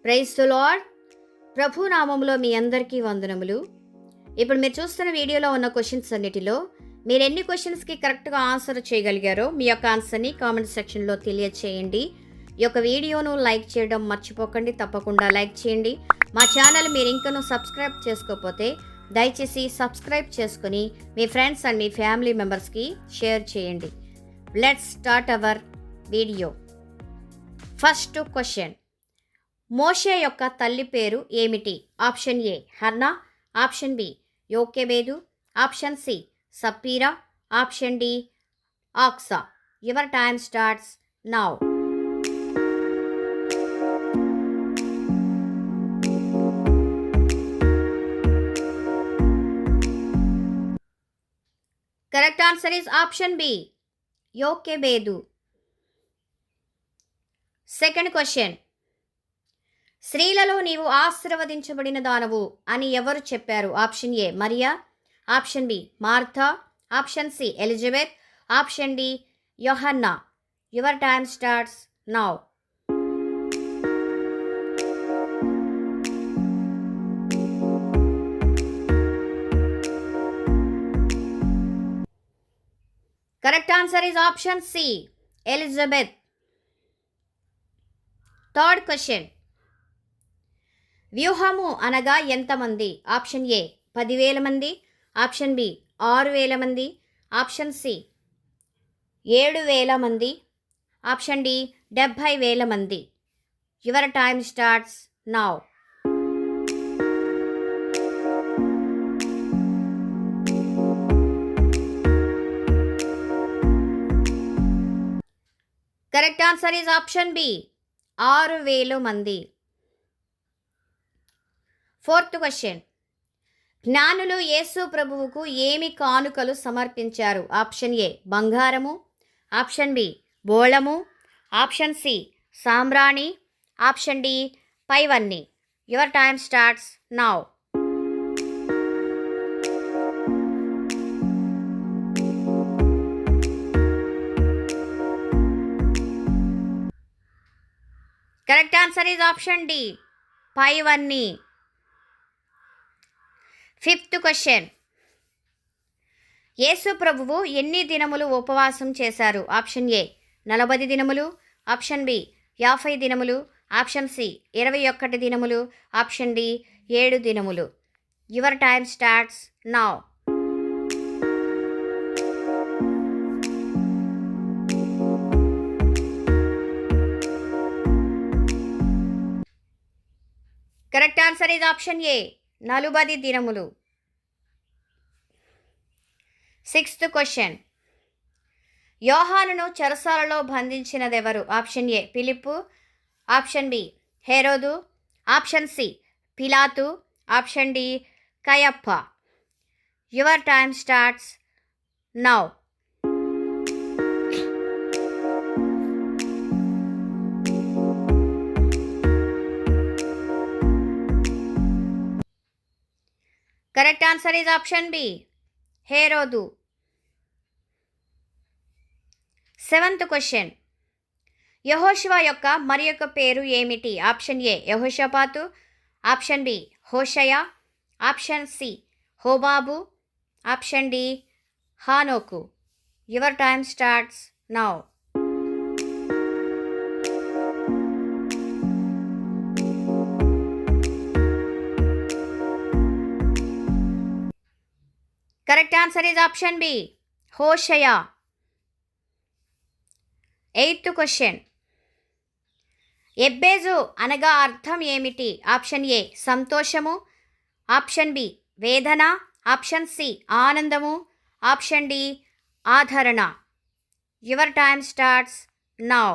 Praise the lord. ప్రభు నామములో మీ అందరికీ వందనములు. ఇప్పుడు మీరు చూస్తున్న వీడియోలో ఉన్న క్వశ్చన్స్ అన్నిటిలో మీరు ఎన్ని క్వశ్చన్స్కి కరెక్ట్గా ఆన్సర్ చేయగలిగారో మీ యొక్క ఆన్సర్ని కామెంట్ సెక్షన్లో తెలియచేయండి. ఈ యొక్క వీడియోను లైక్ చేయడం మర్చిపోకండి. తప్పకుండా లైక్ చేయండి. మా ఛానల్ మీరు ఇంకనూ సబ్స్క్రైబ్ చేసుకోకపోతే దయచేసి సబ్స్క్రైబ్ చేసుకుని మీ ఫ్రెండ్స్ అండ్ మీ ఫ్యామిలీ మెంబర్స్కి షేర్ చేయండి. Let's start our video. First question, మోషే యొక్క తల్లి పేరు ఏమిటి? Option A Hannah, option B యోకెబేదు, ఆప్షన్ సి సప్పీరా, ఆప్షన్ డి ఆక్సా. Your time starts now. Correct answer is option B యోకెబేదు. సెకండ్ క్వశ్చన్, స్త్రీలలో నీవు ఆశీర్వదించబడిన దానవు అని ఎవరు చెప్పారు? ఆప్షన్ ఏ మరియా, option B Martha, option C Elizabeth, option D యోహన్నా. Your time starts now. Correct answer is option C Elizabeth. Third question, వ్యూహము అనగా ఎంతమంది? ఆప్షన్ ఏ 10,000 మంది, ఆప్షన్ బి 6,000 మంది, ఆప్షన్ సి 7,000 మంది, ఆప్షన్ డి 70,000 మంది. Your time starts now. Correct answer is option B 6,000 మంది. Fourth question, జ్ఞానులు యేసు ప్రభువుకు ఏమి కానుకలు సమర్పించారు? ఆప్షన్ ఏ బంగారము, ఆప్షన్ బి బోళము, ఆప్షన్ సి సాంబ్రాణి, ఆప్షన్ డి పైవన్నీ. Your time starts now. Correct answer is option D పైవన్నీ. ఫిఫ్త్ క్వశ్చన్, యేసు ప్రభువు ఎన్ని దినములు ఉపవాసం చేశారు? ఆప్షన్ ఏ 40 దినములు, ఆప్షన్ బి 50 దినములు, ఆప్షన్ సి 21 దినములు, ఆప్షన్ డి 7 దినములు. Your time starts now. Correct answer is option A 40 దినములు. సిక్స్త్ క్వశ్చన్, యోహానును చెరసాలలో బంధించినదెవరు? ఆప్షన్ ఏ ఫిలిప్పు, ఆప్షన్ బి హెరోదు, ఆప్షన్ సి పిలాతు, ఆప్షన్ డి కయప్ప. Your time starts now. Correct answer is option B హేరోదు. సెవెంత్ క్వశ్చన్, యెహోషువ యొక్క మరి యొక్క పేరు ఏమిటి? ఆప్షన్ ఏ యెహోషాపాతు, ఆప్షన్ బి హోషయ, ఆప్షన్ సి హోబాబు, ఆప్షన్ డి హానోకు. Your time starts now. Correct answer is option B హోషయ. ఎయిత్ క్వశ్చన్, ఎబ్బేజు అనగా అర్థం ఏమిటి? ఆప్షన్ ఏ సంతోషము, ఆప్షన్ బి వేదన, ఆప్షన్ సి ఆనందము, ఆప్షన్ డి ఆదరణ. Your time starts now.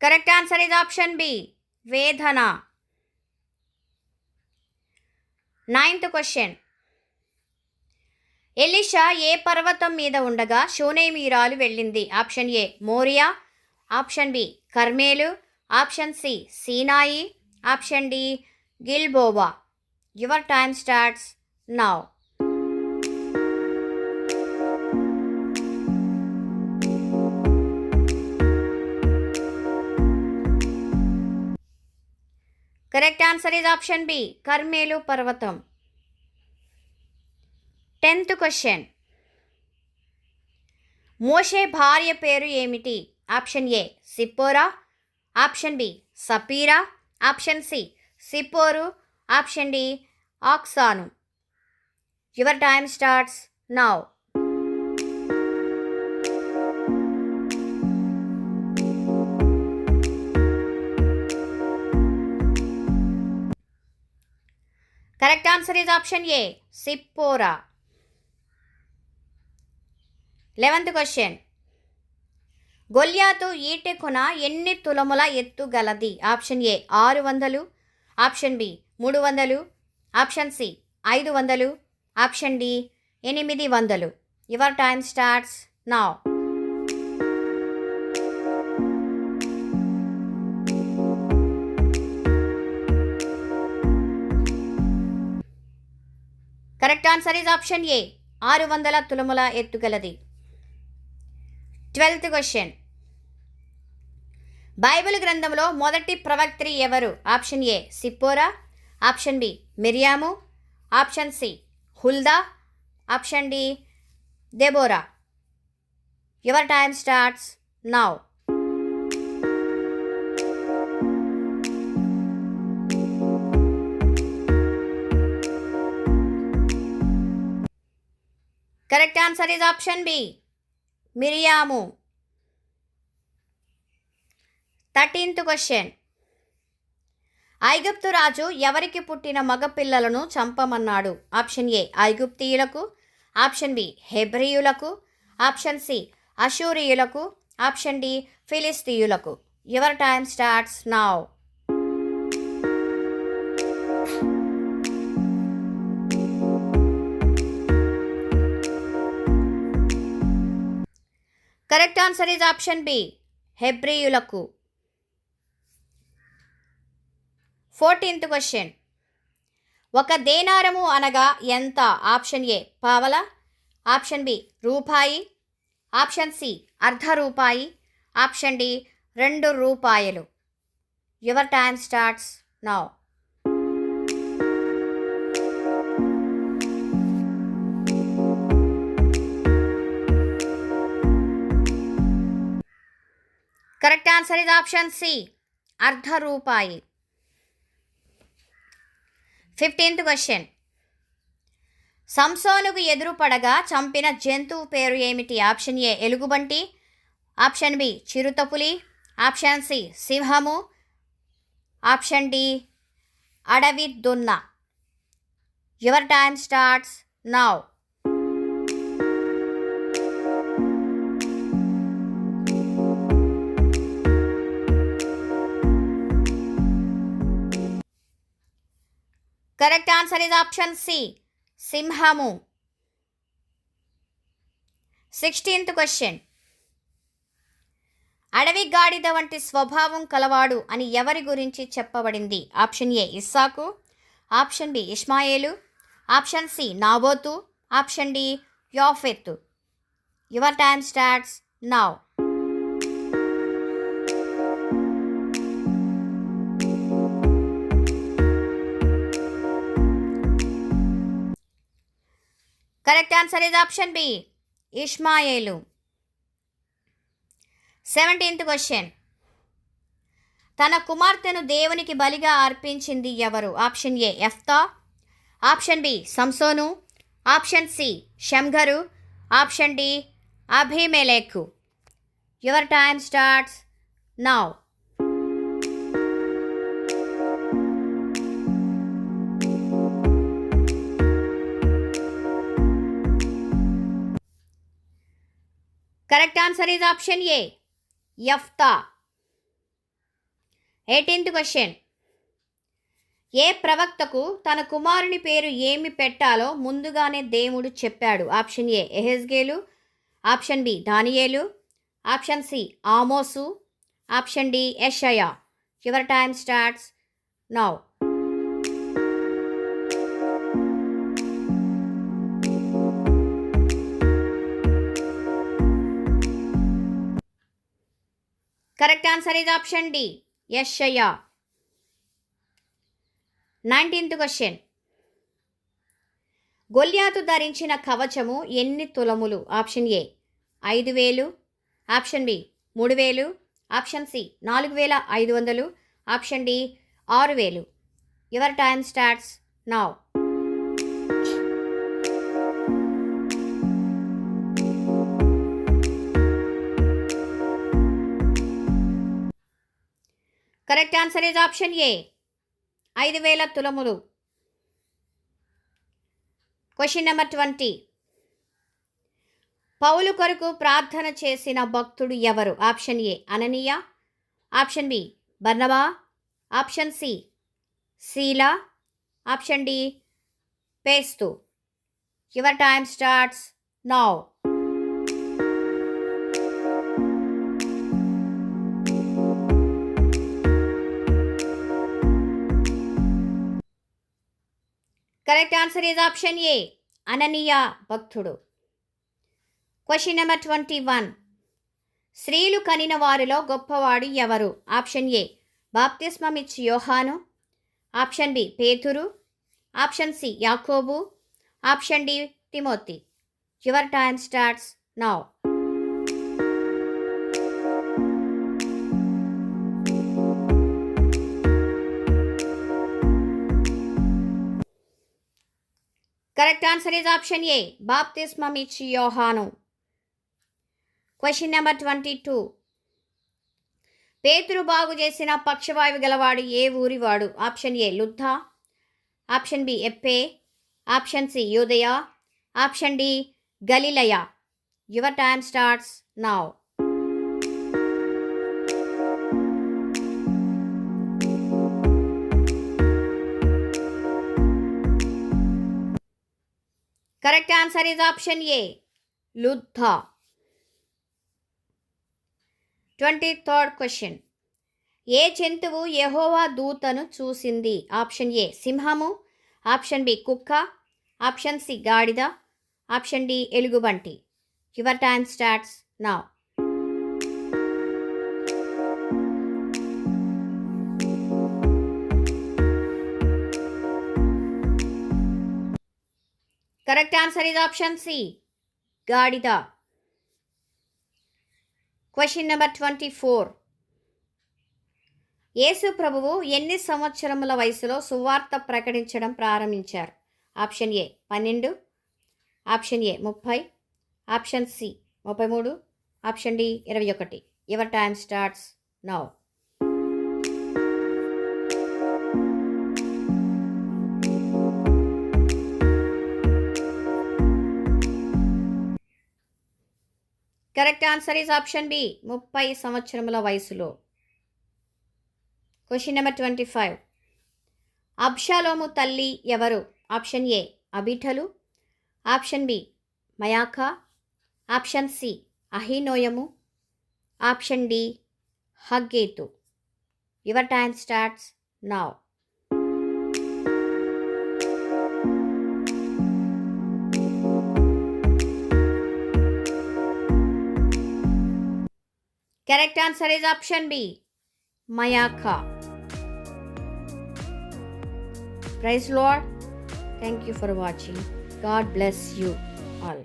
Correct answer is option B వేదన. నైన్త్ క్వశ్చన్, ఎలీషా ఏ పర్వతం మీద ఉండగా షూనేమీరాలు వెళ్ళింది? ఆప్షన్ ఏ మోరియా, ఆప్షన్ బి కర్మేలు, ఆప్షన్ సి సీనాయి, ఆప్షన్ డి గిల్బోవా. Your time starts now. Correct answer is option B, కర్మేలు పర్వతం. 10th question. మోషే భార్య పేరు ఏమిటి? ఆప్షన్ ఏ సిప్పోరా, ఆప్షన్ బి సపీరా, ఆప్షన్ సి సిప్పోరు, ఆప్షన్ డి ఆక్సాను. Your time starts now. Correct answer is option A సిప్పోరా. 11th question. గొల్యాతు ఈటె కొన ఎన్ని తులముల ఎత్తుగలది? Option A 600, option B 300, option C 500, option D 800. Your time starts now. Correct answer is option A 600 తులముల ఎత్తుగలది. 12th question. బైబిల్ గ్రంథంలో మొదటి ప్రవక్త్రి ఎవరు? ఆప్షన్ ఏ సిప్పోరా, ఆప్షన్ బి మిరియాము, ఆప్షన్ సి హుల్దా, option D Deborah. Your time starts now. Correct answer is option B మిరియాము. 13th question. ఐగుప్తు రాజు ఎవరికి పుట్టిన మగపిల్లలను చంపమన్నాడు? ఆప్షన్ ఏ ఐగుప్తీయులకు, ఆప్షన్ బి హెబ్రియులకు, ఆప్షన్ సి అషూరియులకు, ఆప్షన్ డి ఫిలిస్తీయులకు. Your time starts now. Correct answer is option B హెబ్రియులకు. 14th question. ఒక దేనారము అనగా ఎంత? ఆప్షన్ ఏ పావల, ఆప్షన్ బి రూపాయి, ఆప్షన్ సి అర్ధ రూపాయి, ఆప్షన్ డి 2 రూపాయలు. Your time starts now. Correct answer is option C అర్ధ రూపాయి. 15th question. సంసోనుకు ఎదురుపడగా చంపిన జంతువు పేరు ఏమిటి? ఆప్షన్ ఏ ఎలుగుబంటి, ఆప్షన్ బి చిరుతపులి, ఆప్షన్ సి సింహము, ఆప్షన్ డి అడవి దున్న. Your time starts now. Correct answer is option C సింహము. 16th question. అడవి గాడిద వంటి స్వభావం కలవాడు అని ఎవరి గురించి చెప్పబడింది? ఆప్షన్ ఏ ఇస్సాకు, ఆప్షన్ బి ఇష్మాయేలు, ఆప్షన్ సి నాబోతు, ఆప్షన్ డి యాఫెతు. Your time starts now. Correct answer is option B ఇష్మాయేలు. 17th question. తన కుమార్తెను దేవునికి బలిగా అర్పించింది ఎవరు? ఆప్షన్ ఏ యెఫ్తా, ఆప్షన్ బి సంసోను, ఆప్షన్ సి షమ్గరు, ఆప్షన్ డి అభిమెలెకు. Your time starts now. Correct answer is option A యెఫ్తా. 18th question. ఏ ప్రవక్తకు తన కుమారుని పేరు ఏమి పెట్టాలో ముందుగానే దేవుడు చెప్పాడు? ఆప్షన్ ఏ ఎహెజ్కేలు, ఆప్షన్ బి దానియేలు, ఆప్షన్ సి ఆమోసు, ఆప్షన్ డి యెషయా. Your time starts now. Correct answer is option D యెషయా. 19th question. గొల్యాతు ధరించిన కవచము ఎన్ని తులములు? Option A 5,000, option B 3,000, option C 4,500, option D 6,000. Your time starts now. Correct answer is option A 5,000 తులములు. Question number 20. పౌలు కొరకు ప్రార్థన చేసిన భక్తుడు ఎవరు? ఆప్షన్ ఏ అననీయ, ఆప్షన్ బి బర్నబా, ఆప్షన్ సి శీలా, option D పేస్తు. Your time starts now. Correct answer is option A అననీయ భక్తుడు. Question number 21. స్త్రీలు కనిన వారిలో గొప్పవాడు ఎవరు? ఆప్షన్ ఏ బాప్తిస్మమిచ్చి యోహాను, ఆప్షన్ బి పేతురు, ఆప్షన్ సి యాకోబు, ఆప్షన్ డి తిమోతి. Your time starts now. Correct answer is option A బాప్తిస్మమిచ్చి యోహాను. Question number 22. పేతురు బాగు చేసిన పక్షవాయువు గలవాడు ఏ ఊరివాడు? ఆప్షన్ ఏ లుద్దా, ఆప్షన్ బి ఎప్పే, ఆప్షన్ సి యూదయ, ఆప్షన్ డి గలిలయ. Your time starts now. Correct answer is option A లుద్దా. 23rd question. ఏ జంతువు యెహోవా దూతను చూసింది? ఆప్షన్ ఏ సింహము, ఆప్షన్ బి కుక్క, ఆప్షన్ సి గాడిద, ఆప్షన్ డి ఎలుగుబంటి. Your time starts now. Correct answer is option C గాడిద. Question number 24. యేసు ప్రభువు ఎన్ని సంవత్సరముల వయసులో సువార్త ప్రకటించడం ప్రారంభించారు? Option A 12, option A 30, option C 33, option D 21. Your time starts now. Correct answer is option B 30 సంవత్సరముల వయసులో. Question number 25. అబ్షాలోము తల్లి ఎవరు? ఆప్షన్ ఏ అబిటలు, ఆప్షన్ బి మయాకా, ఆప్షన్ సి అహినోయము, ఆప్షన్ డి హగ్గేతు. Your time starts now. Correct answer is option B, Mayaka. Praise Lord. Thank you for watching. God bless you all.